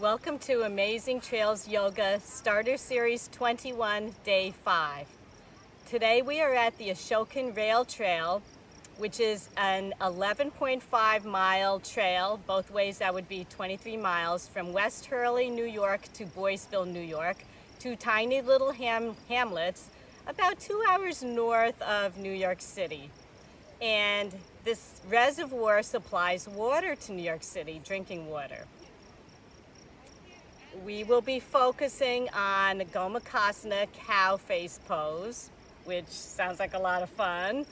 Welcome to Amazing Trails Yoga Starter Series 21, Day 5. Today we are at the Ashokan Rail Trail, which is an 11.5 mile trail. Both ways that would be 23 miles from West Hurley, New York to Boyceville, New York, two tiny little hamlets about 2 hours north of New York City. And this reservoir supplies water to New York City, drinking water. We will be focusing on Gomakasana cow face pose, which sounds like a lot of fun.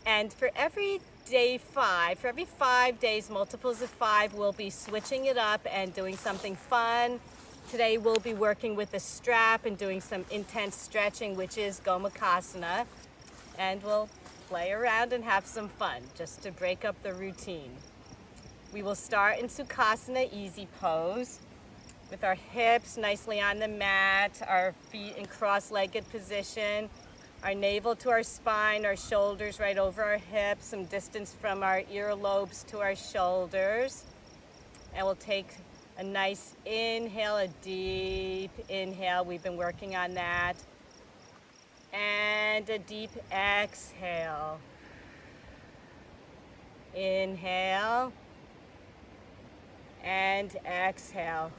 And for every 5 days, multiples of 5, we'll be switching it up and doing something fun. Today we'll be working with the strap and doing some intense stretching, which is Gomakasana. And we'll play around and have some fun, just to break up the routine. We will start in Sukhasana, easy pose, with our hips nicely on the mat, our feet in cross-legged position, our navel to our spine, our shoulders right over our hips, some distance from our earlobes to our shoulders. And we'll take a nice inhale, a deep inhale. We've been working on that. And a deep exhale. Inhale and exhale.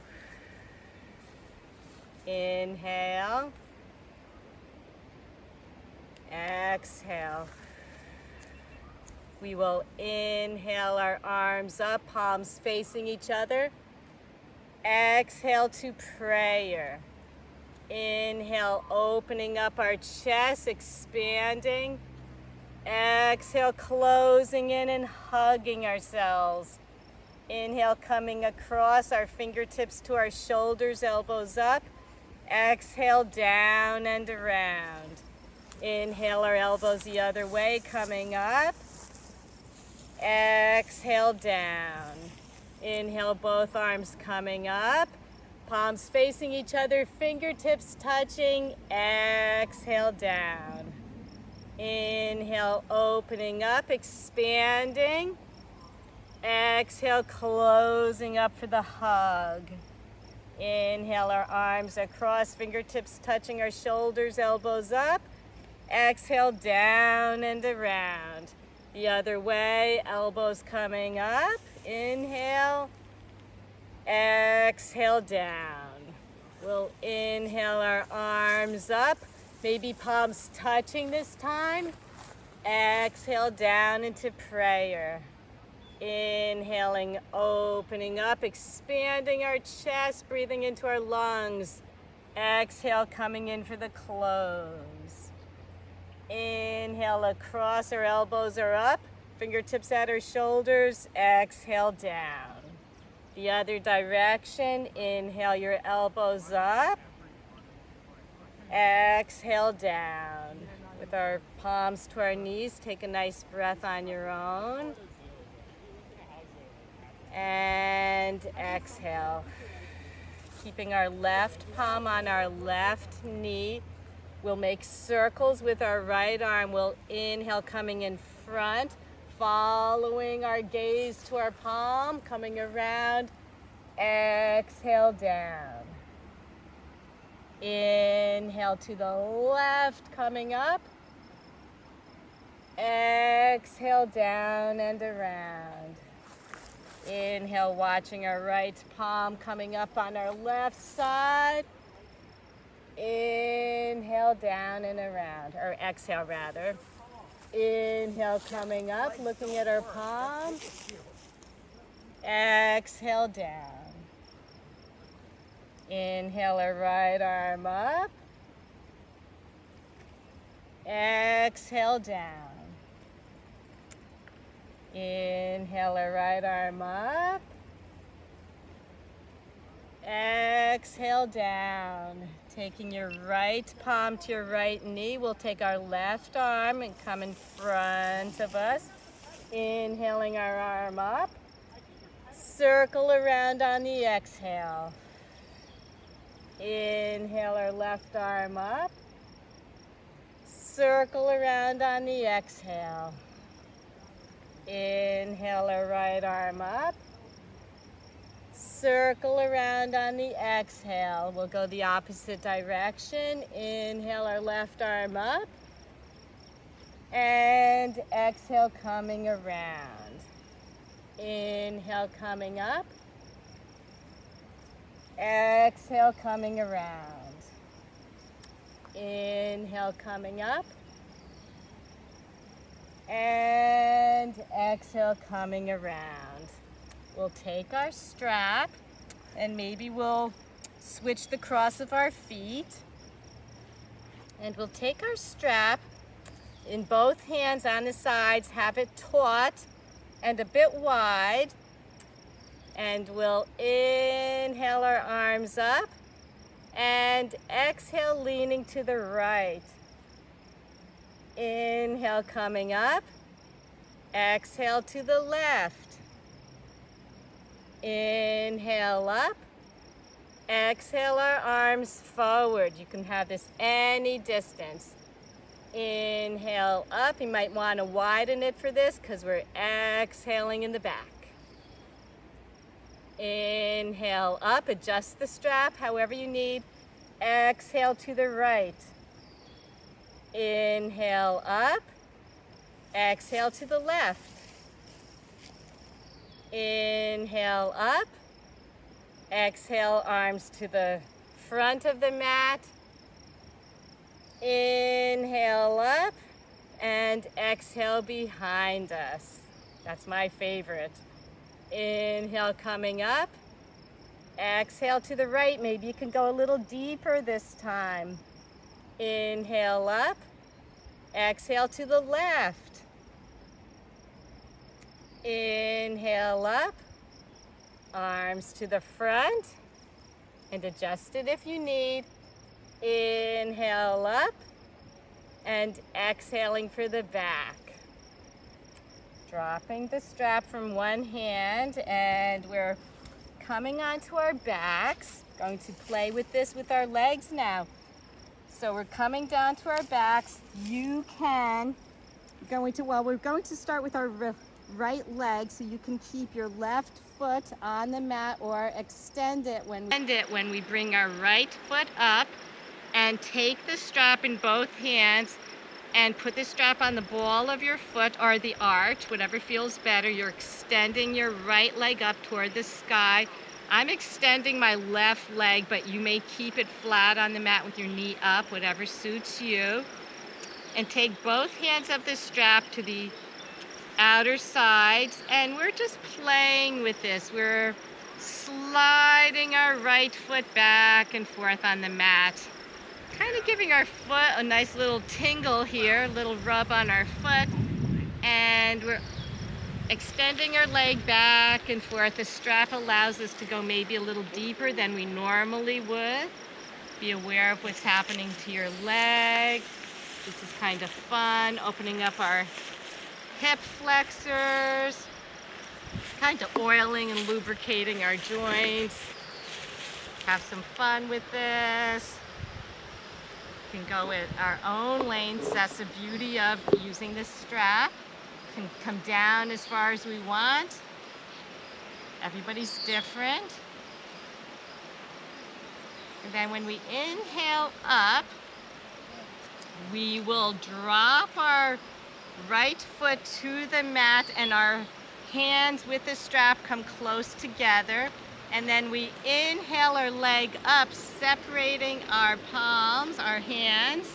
Inhale, exhale. We will inhale our arms up, palms facing each other. Exhale to prayer. Inhale, opening up our chest, expanding. Exhale, closing in and hugging ourselves. Inhale, coming across, our fingertips to our shoulders, elbows up. Exhale, down and around. Inhale, our elbows the other way, coming up. Exhale, down. Inhale, both arms coming up. Palms facing each other, fingertips touching. Exhale, down. Inhale, opening up, expanding. Exhale, closing up for the hug. Inhale, our arms across, fingertips touching our shoulders, elbows up. Exhale, down and around. The other way, elbows coming up. Inhale. Exhale, down. We'll inhale our arms up, maybe palms touching this time. Exhale, down into prayer. Inhaling, opening up, expanding our chest, breathing into our lungs. Exhale, coming in for the close. Inhale, across, our elbows are up, fingertips at our shoulders. Exhale, down. The other direction, inhale, your elbows up. Exhale, down. With our palms to our knees, take a nice breath on your own. And exhale. Keeping our left palm on our left knee. We'll make circles with our right arm. We'll inhale, coming in front, following our gaze to our palm, coming around. Exhale, down. Inhale to the left, coming up. Exhale, down and around. Inhale, watching our right palm coming up on our left side. Inhale, down and around, or exhale rather. Inhale, coming up, looking at our palm. Exhale, down. Inhale, our right arm up. Exhale, down. Inhale, our right arm up. Exhale, down. Taking your right palm to your right knee, we'll take our left arm and come in front of us. Inhaling our arm up. Circle around on the exhale. Inhale, our left arm up. Circle around on the exhale. Inhale, our right arm up. circle around on the exhale. We'll go the opposite direction. Inhale our left arm up. And exhale, coming around. Inhale, coming up. Exhale, coming around. Inhale, coming up. And exhale, coming around. We'll take our strap and maybe we'll switch the cross of our feet. And we'll take our strap in both hands on the sides, have it taut and a bit wide. And we'll inhale our arms up and exhale, leaning to the right. Inhale, coming up. Exhale to the left. Inhale up. Exhale our arms forward. You can have this any distance. Inhale up. You might want to widen it for this because we're exhaling in the back. Inhale up. Adjust the strap however you need. Exhale to the right. Inhale up. Exhale to the left. Inhale up. Exhale, arms to the front of the mat. Inhale up and exhale behind us. That's my favorite. Inhale, coming up. Exhale to the right. Maybe you can go a little deeper this time. Inhale up. Exhale to the left. Inhale up. Arms to the front. And adjust it if you need. Inhale up. And exhaling for the back. Dropping the strap from one hand, and we're coming onto our backs. Going to play with this with our legs now. So we're coming down to our backs. You can, we're going to start with our right leg, so you can keep your left foot on the mat or extend it when we bring our right foot up, and take the strap in both hands and put the strap on the ball of your foot or the arch, whatever feels better. You're extending your right leg up toward the sky. I'm extending my left leg, but you may keep it flat on the mat with your knee up, whatever suits you. And take both hands of the strap to the outer sides, and we're just playing with this. We're sliding our right foot back and forth on the mat. Kind of giving our foot a nice little tingle here, a little rub on our foot, and we're extending our leg back and forth. The strap allows us to go maybe a little deeper than we normally would. Be aware of what's happening to your leg. This is kind of fun, opening up our hip flexors, kind of oiling and lubricating our joints. Have some fun with this. Can go at our own lanes. That's the beauty of using this strap. Can come down as far as we want. Everybody's different. And then when we inhale up, we will drop our right foot to the mat, and our hands with the strap come close together. And then we inhale our leg up, separating our palms, our hands,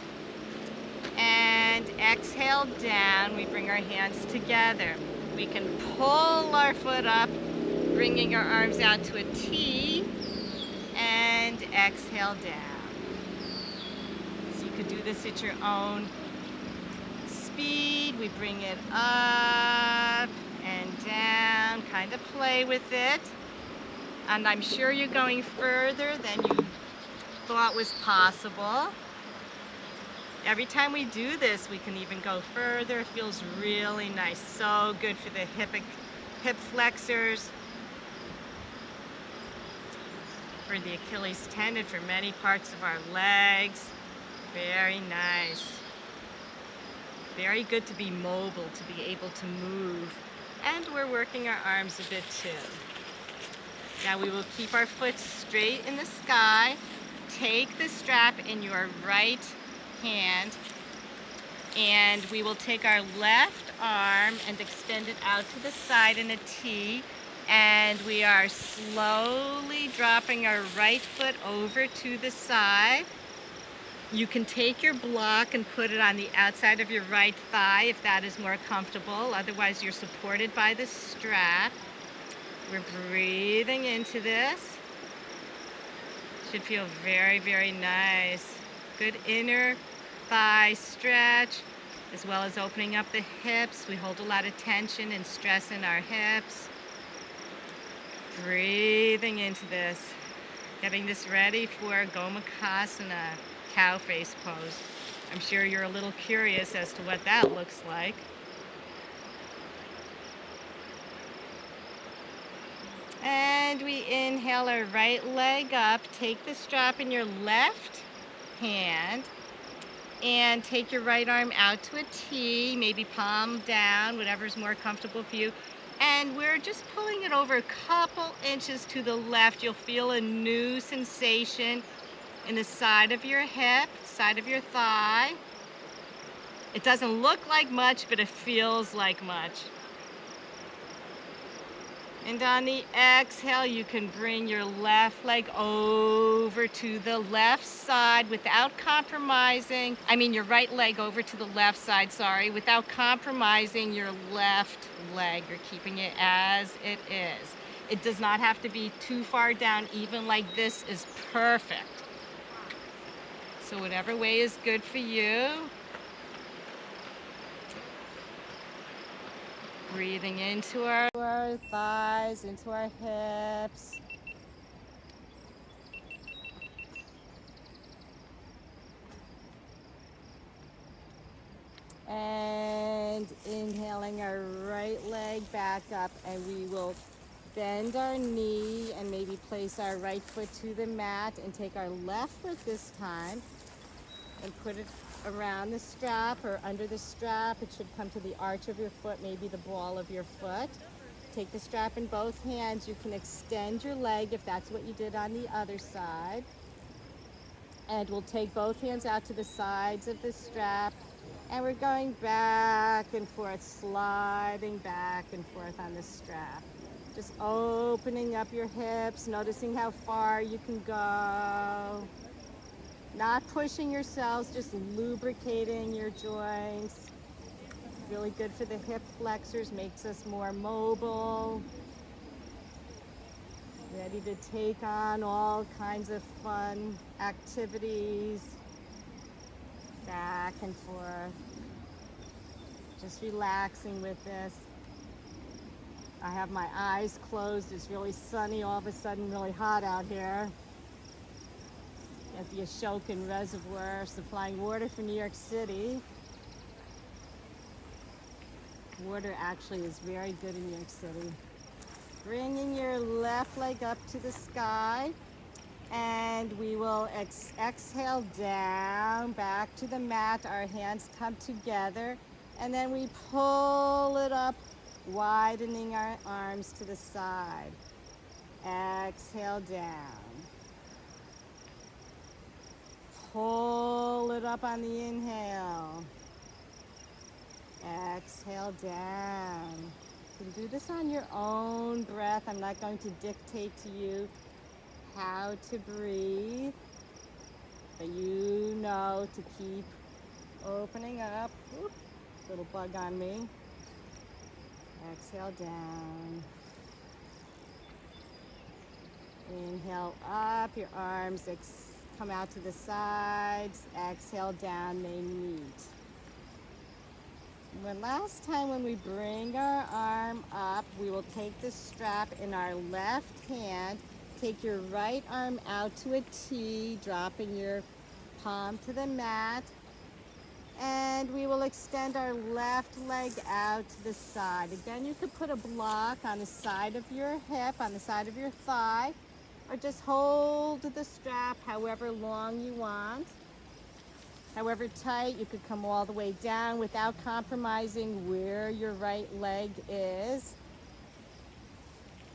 and exhale down. We bring our hands together. We can pull our foot up, bringing our arms out to a T, and exhale down. So you could do this at your own speed. We bring it up and down, kind of play with it. And I'm sure you're going further than you thought was possible. Every time we do this, we can even go further. It feels really nice. So good for the hip flexors, for the Achilles tendon, for many parts of our legs. Very nice. Very good to be mobile, to be able to move. And we're working our arms a bit too. Now we will keep our foot straight in the sky. Take the strap in your right hand, and we will take our left arm and extend it out to the side in a T, and we are slowly dropping our right foot over to the side. You can take your block and put it on the outside of your right thigh if that is more comfortable. Otherwise, you're supported by the strap. We're breathing into this. Should feel very, very nice. Good inner thigh stretch, as well as opening up the hips. We hold a lot of tension and stress in our hips. Breathing into this. Getting this ready for Gomukhasana, cow face pose. I'm sure you're a little curious as to what that looks like. And we inhale our right leg up. Take the strap in your left hand and take your right arm out to a T, maybe palm down, whatever's more comfortable for you. And we're just pulling it over a couple inches to the left. You'll feel a new sensation in the side of your hip, side of your thigh. It doesn't look like much, but it feels like much. And on the exhale, you can bring your left leg over to the left side without compromising. Your right leg over to the left side, sorry, without compromising your left leg. You're keeping it as it is. It does not have to be too far down. Even like this is perfect. So whatever way is good for you. Breathing into our thighs, into our hips. And inhaling our right leg back up, and we will bend our knee and maybe place our right foot to the mat and take our left foot this time and put it around the strap or under the strap. It should come to the arch of your foot, maybe the ball of your foot. Take the strap in both hands. You can extend your leg if that's what you did on the other side. And we'll take both hands out to the sides of the strap, and we're going back and forth, sliding back and forth on the strap. Just opening up your hips, noticing how far you can go. Not pushing yourselves, just lubricating your joints. Really good for the hip flexors, makes us more mobile. Ready to take on all kinds of fun activities. Back and forth. Just relaxing with this. I have my eyes closed. It's really sunny, all of a sudden really hot out here. At the Ashokan Reservoir, supplying water for New York City. Water actually is very good in New York City. Bringing your left leg up to the sky, and we will exhale down, back to the mat. Our hands come together, and then we pull it up, widening our arms to the side. Exhale down. Pull it up on the inhale. Exhale down. You can do this on your own breath. I'm not going to dictate to you how to breathe, but you know to keep opening up. Oops, little bug on me. Exhale down. Inhale up, your arms come out to the sides. Exhale down, they meet. Last time when we bring our arm up, we will take the strap in our left hand, take your right arm out to a T, dropping your palm to the mat, and we will extend our left leg out to the side. Again, you could put a block on the side of your hip, on the side of your thigh, or just hold the strap however long you want. However tight, you could come all the way down without compromising where your right leg is.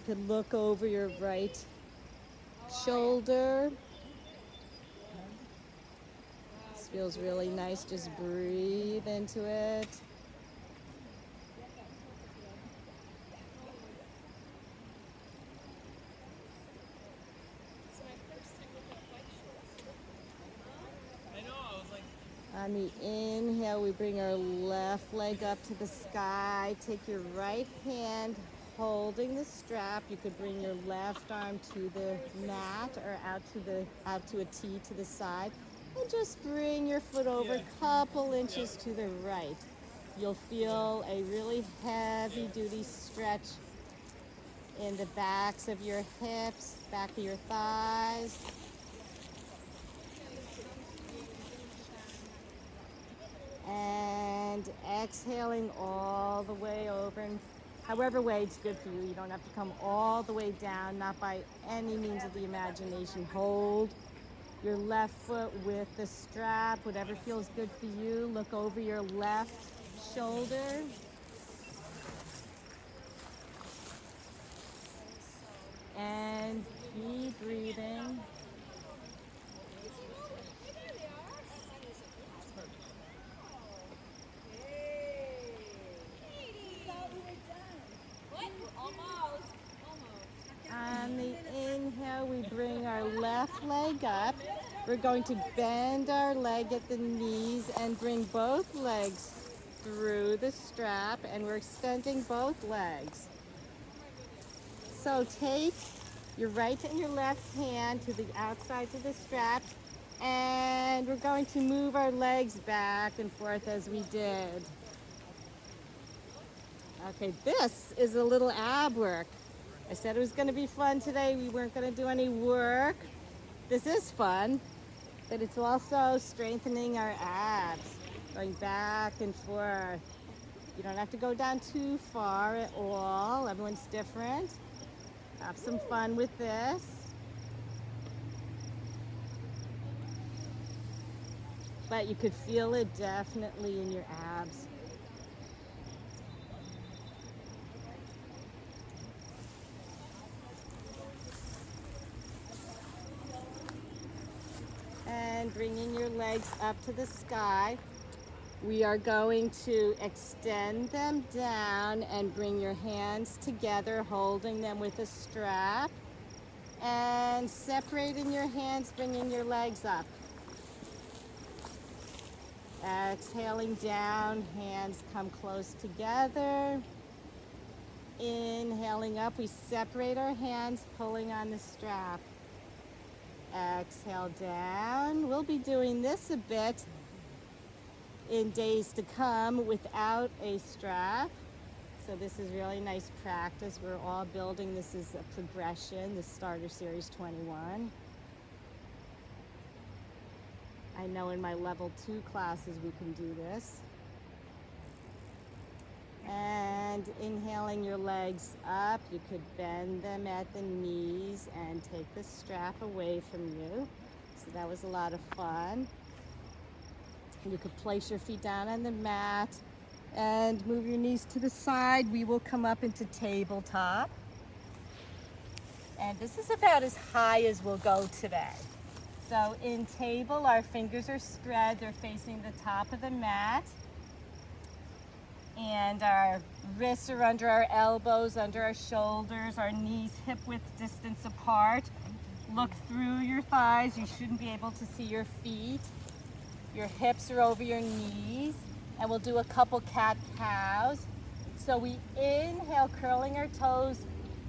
could look over your right shoulder. This feels really nice. Just breathe into it. On the inhale, we bring our left leg up to the sky. Take your right hand holding the strap. You could bring your left arm to the mat or out to a T to the side. And just bring your foot over a couple inches to the right. You'll feel a really heavy duty stretch in the backs of your hips, back of your thighs. And exhaling all the way over, and however way it's good for you. You don't have to come all the way down, not by any means of the imagination. Hold your left foot with the strap, whatever feels good for you. Look over your left shoulder. And keep breathing. On the inhale, we bring our left leg up. We're going to bend our leg at the knees and bring both legs through the strap, and we're extending both legs. So take your right and your left hand to the outsides of the straps, and we're going to move our legs back and forth as we did. Okay, this is a little ab work. I said it was going to be fun today. We weren't going to do any work. This is fun, but it's also strengthening our abs, going back and forth. You don't have to go down too far at all. Everyone's different. Have some fun with this. But you could feel it definitely in your abs. And bringing your legs up to the sky. We are going to extend them down and bring your hands together, holding them with a strap. And separating your hands, bringing your legs up. Exhaling down, hands come close together. Inhaling up, we separate our hands, pulling on the strap. Exhale down. We'll be doing this a bit in days to come without a strap. So this is really nice practice. We're all building, this is a progression, the Starter Series 21. I know in my level 2 classes we can do this. And inhaling your legs up, you could bend them at the knees and take the strap away from you. So that was a lot of fun. You could place your feet down on the mat and move your knees to the side. We will come up into tabletop. And this is about as high as we'll go today. So in table, our fingers are spread. They're facing the top of the mat. And our wrists are under our elbows, under our shoulders, our knees hip-width distance apart. Look through your thighs. You shouldn't be able to see your feet. Your hips are over your knees. And we'll do a couple cat-cows. So we inhale, curling our toes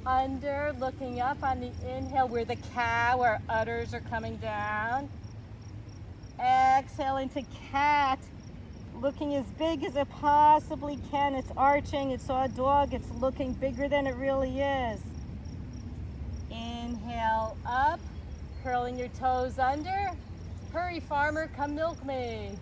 under, looking up on the inhale. We're the cow, our udders are coming down. Exhale into cat. Looking as big as it possibly can. It's arching. It saw a dog. It's looking bigger than it really is. Inhale up, curling your toes under. Hurry, farmer, come milk me.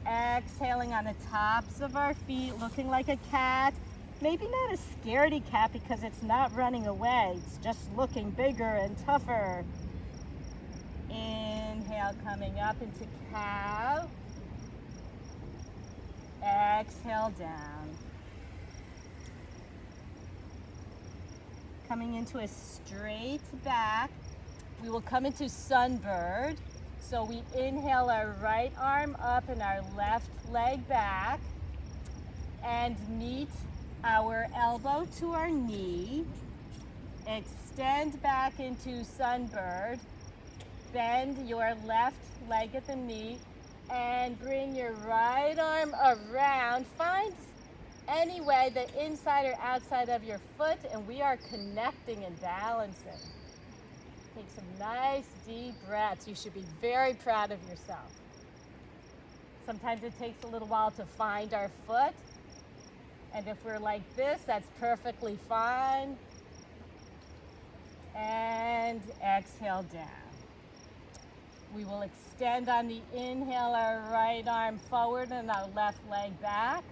Exhaling on the tops of our feet, looking like a cat. Maybe not a scaredy cat because it's not running away. It's just looking bigger and tougher. Inhale, coming up into cow. Exhale down. coming into a straight back. We will come into sunbird. So we inhale our right arm up and our left leg back and meet our elbow to our knee. Extend back into sunbird. Bend your left leg at the knee and bring your right arm around. Find any way the inside or outside of your foot, and we are connecting and balancing. Take some nice deep breaths. You should be very proud of yourself. Sometimes it takes a little while to find our foot. And if we're like this, that's perfectly fine. And exhale down. We will extend on the inhale our right arm forward and our left leg back.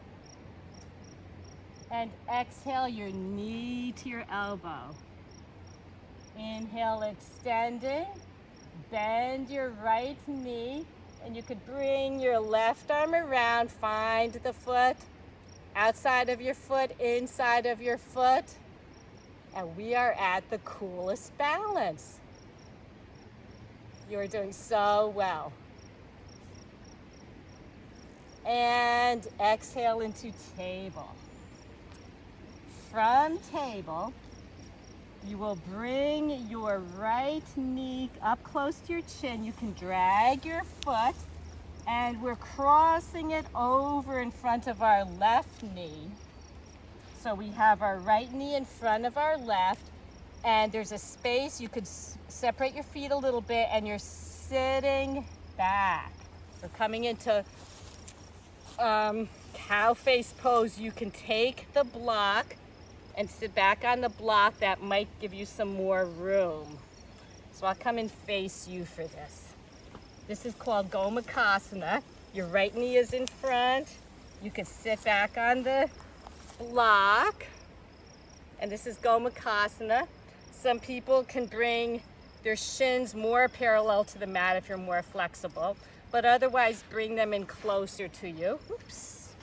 And exhale your knee to your elbow. Inhale, extending. Bend your right knee. And you could bring your left arm around. Find the foot. Outside of your foot, inside of your foot. And we are at the coolest balance. You're doing so well. And exhale into table. From table, you will bring your right knee up close to your chin. You can drag your foot, and we're crossing it over in front of our left knee. So we have our right knee in front of our left, and there's a space. You could separate your feet a little bit, and you're sitting back. We're coming into cow face pose. You can take the block and sit back on the block. That might give you some more room. So I'll come and face you for this. This is called Gomukhasana. Your right knee is in front. You can sit back on the block. And this is Gomukhasana. Some people can bring their shins more parallel to the mat if you're more flexible, but otherwise bring them in closer to you. Oops.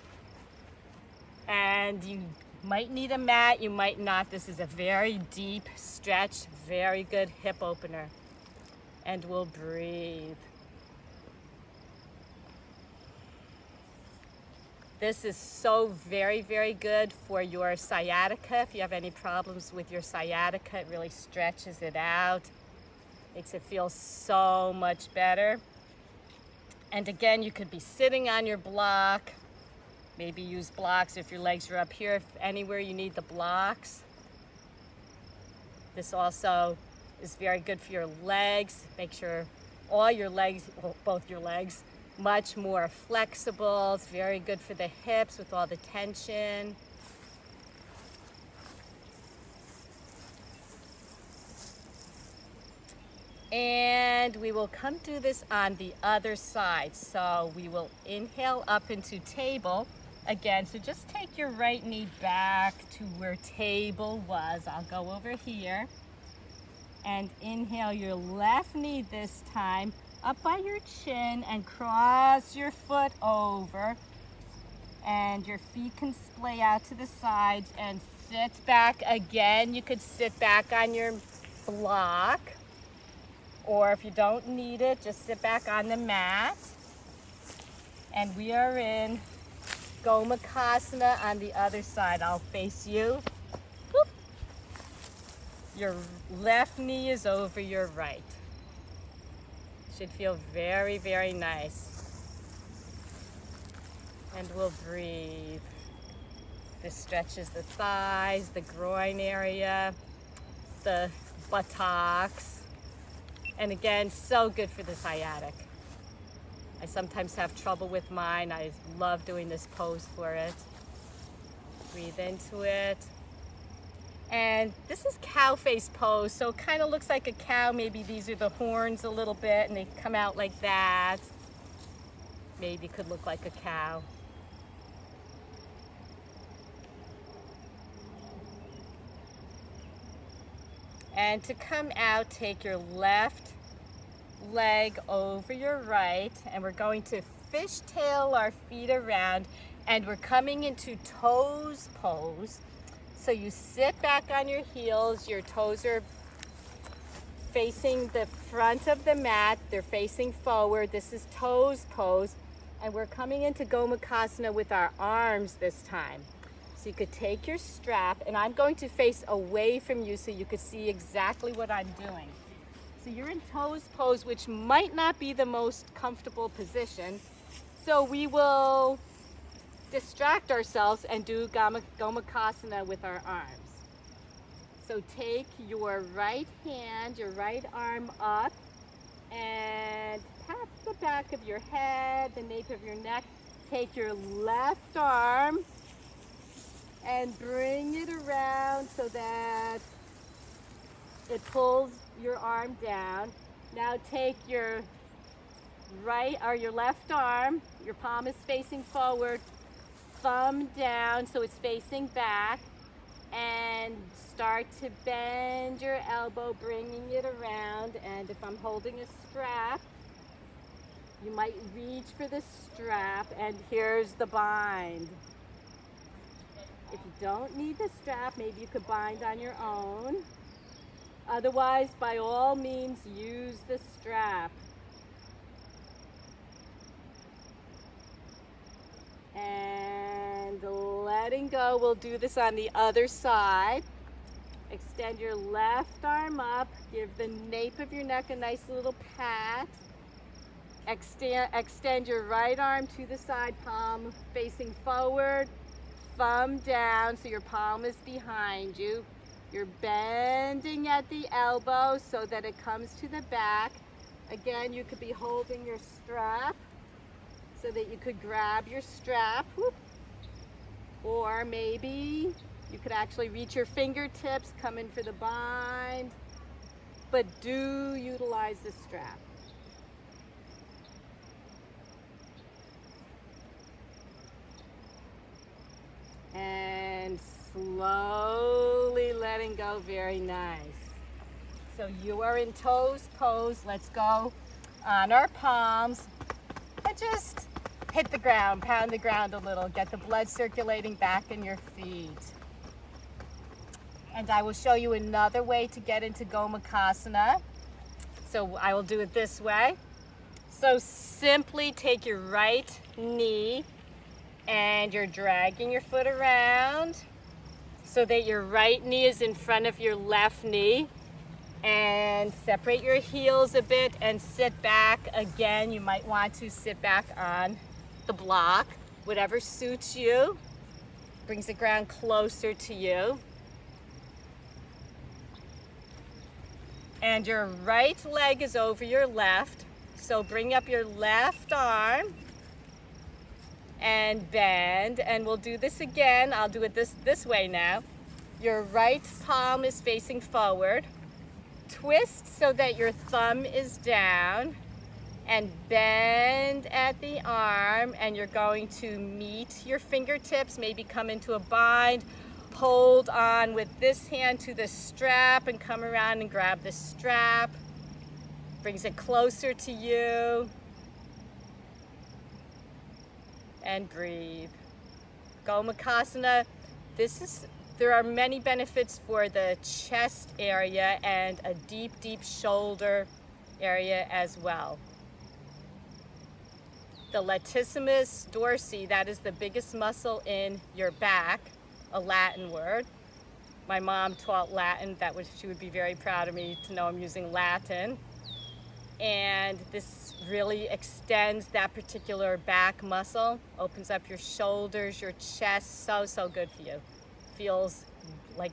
And you might need a mat, you might not. This is a very deep stretch, very good hip opener. And we'll breathe. This is so very, very good for your sciatica. If you have any problems with your sciatica, it really stretches it out. Makes it feel so much better. And again, you could be sitting on your block. Maybe use blocks if your legs are up here, if anywhere you need the blocks. This also is very good for your legs. Make sure all your legs, well, both your legs, much more flexible. It's very good for the hips with all the tension. And we will come do this on the other side. So we will inhale up into table again. So just take your right knee back to where table was. I'll go over here. And inhale your left knee this time up by your chin and cross your foot over. And your feet can splay out to the sides and sit back again. You could sit back on your block. Or if you don't need it, just sit back on the mat. And we are in Gomukhasana on the other side. I'll face you. Whoop. Your left knee is over your right. Should feel very, very nice. And we'll breathe. This stretches the thighs, the groin area, the buttocks. And again, so good for the sciatic. I sometimes have trouble with mine. I love doing this pose for it. Breathe into it. And this is cow face pose, so it kind of looks like a cow. Maybe these are the horns a little bit and they come out like that. Maybe could look like a cow. And to come out, take your left leg over your right, and we're going to fishtail our feet around, and we're coming into toes pose. So you sit back on your heels, your toes are facing the front of the mat, they're facing forward. This is toes pose, and we're coming into Gomukhasana with our arms this time. So you could take your strap, and I'm going to face away from you so you could see exactly what I'm doing. So you're in toes pose, which might not be the most comfortable position. So we will distract ourselves and do Gomukhasana with our arms. So take your right hand, your right arm up, and pat the back of your head, the nape of your neck. Take your left arm and bring it around so that it pulls your arm down. Now take your right or your left arm, your palm is facing forward, thumb down so it's facing back, and start to bend your elbow, bringing it around. And if I'm holding a strap, you might reach for the strap, and here's the bind. If you don't need the strap, maybe you could bind on your own. Otherwise, by all means, use the strap. And letting go. We'll do this on the other side. Extend your left arm up. Give the nape of your neck a nice little pat. Extend your right arm to the side, palm facing forward, thumb down so your palm is behind you. You're bending at the elbow so that it comes to the back. Again, you could be holding your strap so that you could grab your strap. Whoop. Or maybe you could actually reach your fingertips, come in for the bind, but do utilize the strap. And slowly letting go, very nice. So you are in toes pose. Let's go on our palms and just hit the ground, pound the ground a little, get the blood circulating back in your feet. And I will show you another way to get into Gomukhasana. So I will do it this way. So simply take your right knee and you're dragging your foot around so that your right knee is in front of your left knee, and separate your heels a bit and sit back. Again, you might want to sit back on the block, whatever suits you. Brings the ground closer to you. And your right leg is over your left, so bring up your left arm and bend, and we'll do this again. I'll do it this way now. Your right palm is facing forward. Twist so that your thumb is down, and bend at the arm, and you're going to meet your fingertips, maybe come into a bind. Hold on with this hand to the strap and come around and grab the strap. Brings it closer to you. And breathe. Gomukhasana. There are many benefits for the chest area and a deep, deep shoulder area as well. The latissimus dorsi, that is the biggest muscle in your back, a Latin word. My mom taught Latin. She would be very proud of me to know I'm using Latin. And this really extends that particular back muscle, opens up your shoulders, your chest, so good for you. Feels like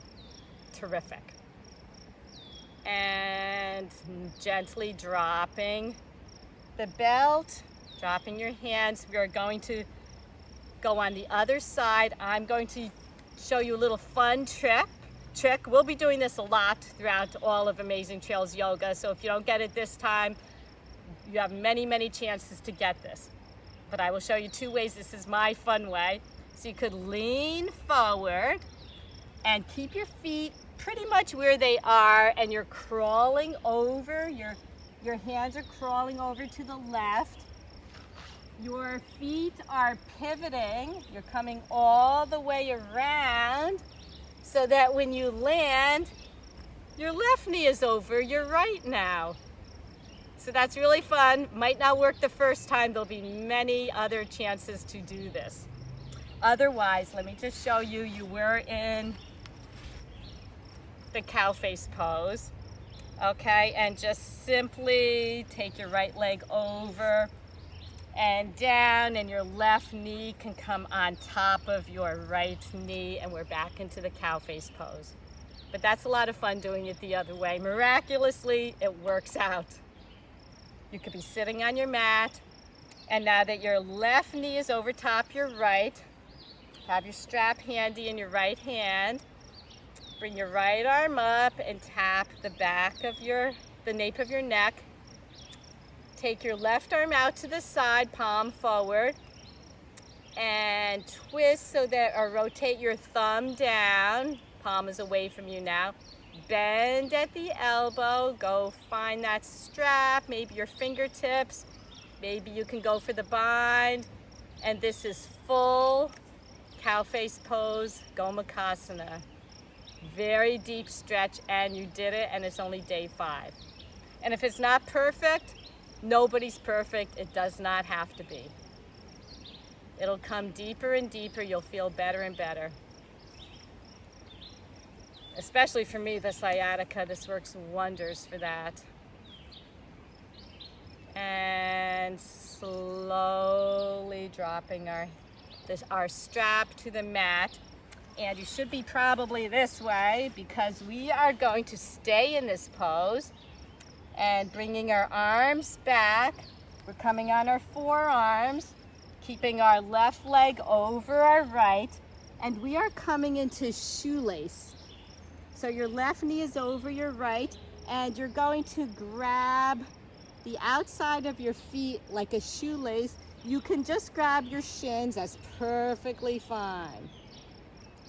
terrific. And gently dropping the belt, dropping your hands. We are going to go on the other side. I'm going to show you a little fun trick. We'll be doing this a lot throughout all of Amazing Trails Yoga, so if you don't get it this time, you have many chances to get this. But I will show you two ways. This is my fun way. So you could lean forward and keep your feet pretty much where they are, and you're crawling over, your hands are crawling over to the left. Your feet are pivoting. You're coming all the way around so that when you land, your left knee is over your right now. So that's really fun. Might not work the first time. There'll be many other chances to do this. Otherwise, let me just show you, you were in the cow face pose. Okay, and just simply take your right leg over and down, and your left knee can come on top of your right knee, and we're back into the cow face pose. But that's a lot of fun doing it the other way. Miraculously, it works out. You could be sitting on your mat, and now that your left knee is over top your right, have your strap handy in your right hand. Bring your right arm up and tap the back of the nape of your neck. Take your left arm out to the side, palm forward, and twist so that, or rotate your thumb down. Palm is away from you now. Bend at the elbow, go find that strap, maybe your fingertips. Maybe you can go for the bind. And this is full cow face pose, Gomukhasana. Very deep stretch, and you did it, and it's only day 5. And if it's not perfect, nobody's perfect. It does not have to be. It'll come deeper and deeper. You'll feel better and better. Especially for me, the sciatica, this works wonders for that. And slowly dropping our strap to the mat. And you should be probably this way, because we are going to stay in this pose and bringing our arms back. We're coming on our forearms, keeping our left leg over our right, and we are coming into shoelace. So your left knee is over your right, and you're going to grab the outside of your feet like a shoelace. You can just grab your shins, that's perfectly fine.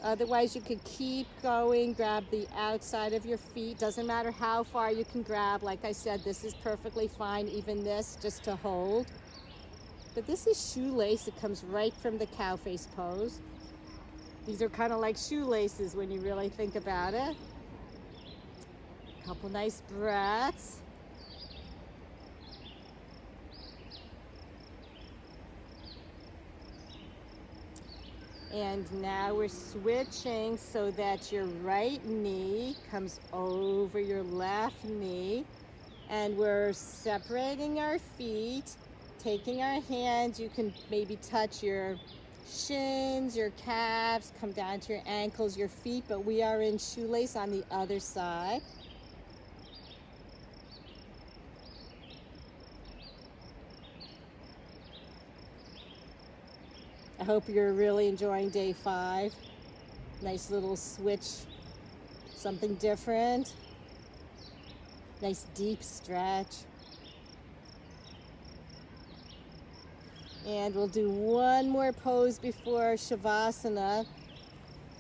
Otherwise, you could keep going, grab the outside of your feet. Doesn't matter how far you can grab. Like I said, this is perfectly fine, even this, just to hold. But this is shoelace. It comes right from the cow face pose. These are kind of like shoelaces when you really think about it. Couple nice breaths. And now we're switching so that your right knee comes over your left knee, and we're separating our feet, taking our hands. You can maybe touch your shins, your calves, come down to your ankles, your feet, but we are in shoelace on the other side. I hope you're really enjoying day 5. Nice little switch, something different. Nice deep stretch. And we'll do one more pose before Shavasana.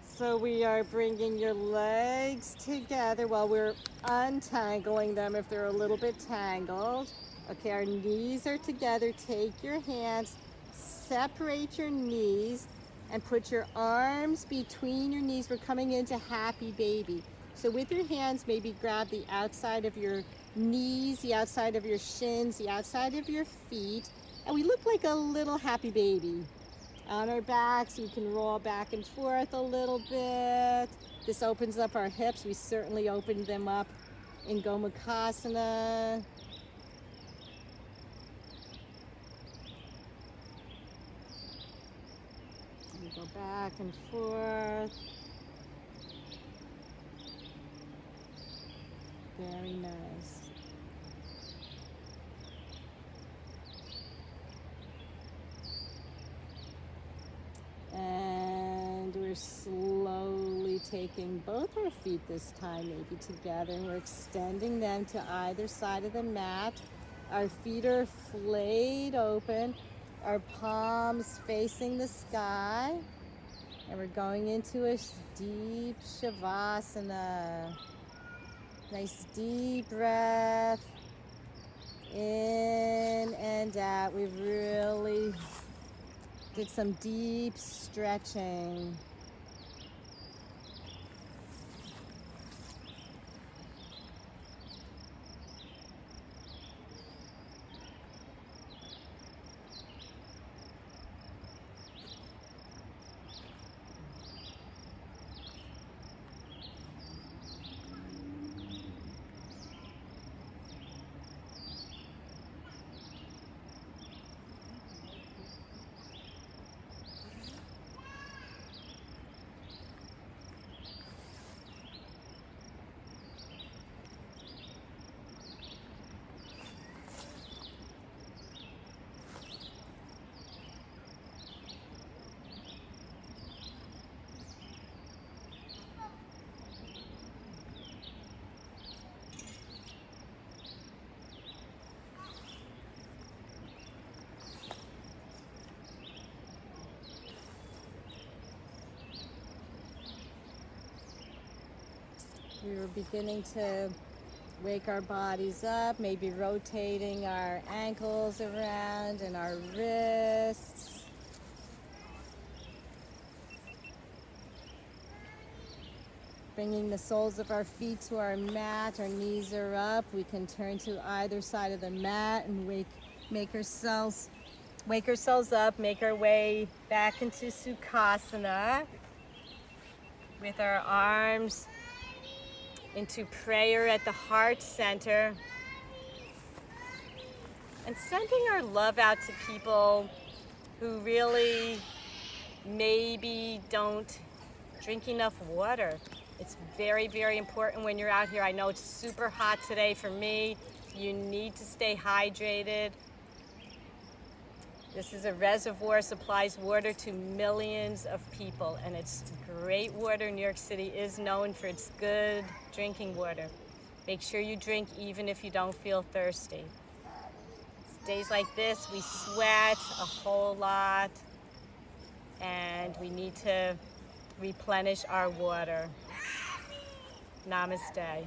So we are bringing your legs together while we're untangling them if they're a little bit tangled. Okay, our knees are together. Take your hands, separate your knees, and put your arms between your knees. We're coming into happy baby. So with your hands, maybe grab the outside of your knees, the outside of your shins, the outside of your feet, and we look like a little happy baby. On our backs, we can roll back and forth a little bit. This opens up our hips. We certainly opened them up in Gomukhasana. We go back and forth. Very nice. And we're slowly taking both our feet this time, maybe together, and we're extending them to either side of the mat. Our feet are flayed open, our palms facing the sky, and we're going into a deep Shavasana. Nice deep breath in and out. We really did some deep stretching. we were beginning to wake our bodies up, maybe rotating our ankles around and our wrists. Bringing the soles of our feet to our mat, our knees are up. We can turn to either side of the mat and wake ourselves up, make our way back into Sukhasana with our arms into prayer at the heart center, and sending our love out to people who really maybe don't drink enough water. It's very, very important when you're out here. I know it's super hot today for me. You need to stay hydrated. This is a reservoir, supplies water to millions of people, and it's great water. New York City is known for its good drinking water. Make sure you drink even if you don't feel thirsty. Days like this, we sweat a whole lot, and we need to replenish our water. Namaste.